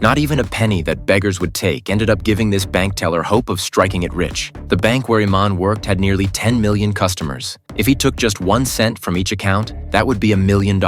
Not even a penny that beggars would take ended up giving this bank teller hope of striking it rich. The bank where Iman worked had nearly 10 million customers. If he took just 1 cent from each account, that would be $1 million.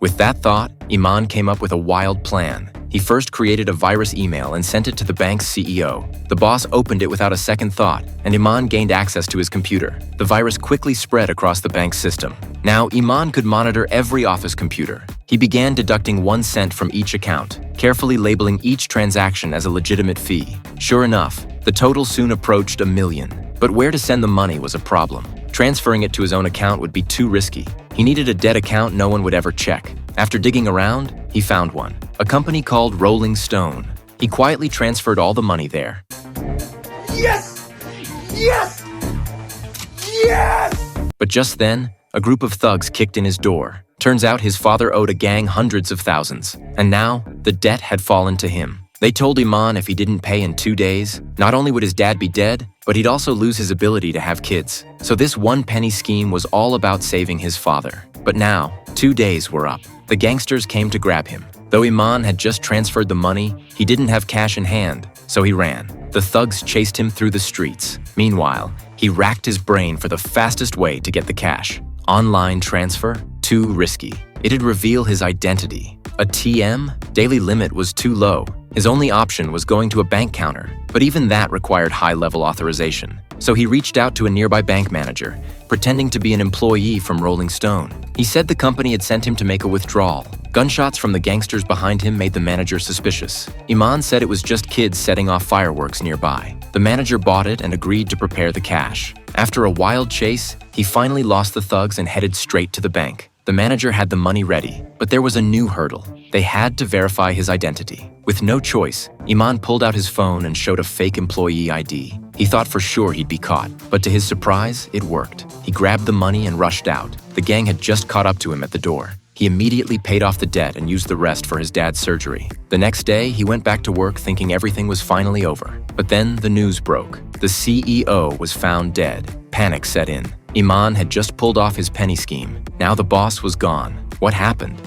With that thought, Iman came up with a wild plan. He first created a virus email and sent it to the bank's CEO. The boss opened it without a second thought, and Iman gained access to his computer. The virus quickly spread across the bank's system. Now, Iman could monitor every office computer. He began deducting 1 cent from each account, carefully labeling each transaction as a legitimate fee. Sure enough, the total soon approached $1 million. But where to send the money was a problem. Transferring it to his own account would be too risky. He needed a dead account no one would ever check. After digging around, he found one. A company called Rolling Stone. He quietly transferred all the money there. Yes! Yes! Yes! But just then, a group of thugs kicked in his door. Turns out his father owed a gang hundreds of thousands, and now the debt had fallen to him. They told Iman if he didn't pay in 2 days, not only would his dad be dead, but he'd also lose his ability to have kids. So this one-penny scheme was all about saving his father. But now, 2 days were up. The gangsters came to grab him. Though Iman had just transferred the money, he didn't have cash in hand, so he ran. The thugs chased him through the streets. Meanwhile, he racked his brain for the fastest way to get the cash. Online transfer? Too risky. It'd reveal his identity. A TM? Daily limit was too low. His only option was going to a bank counter, but even that required high-level authorization. So he reached out to a nearby bank manager, pretending to be an employee from Rolling Stone. He said the company had sent him to make a withdrawal. Gunshots from the gangsters behind him made the manager suspicious. Iman said it was just kids setting off fireworks nearby. The manager bought it and agreed to prepare the cash. After a wild chase, he finally lost the thugs and headed straight to the bank. The manager had the money ready, but there was a new hurdle. They had to verify his identity. With no choice, Iman pulled out his phone and showed a fake employee ID. He thought for sure he'd be caught, but to his surprise, it worked. He grabbed the money and rushed out. The gang had just caught up to him at the door. He immediately paid off the debt and used the rest for his dad's surgery. The next day, he went back to work thinking everything was finally over. But then the news broke. The CEO was found dead. Panic set in. Iman had just pulled off his penny scheme. Now the boss was gone. What happened?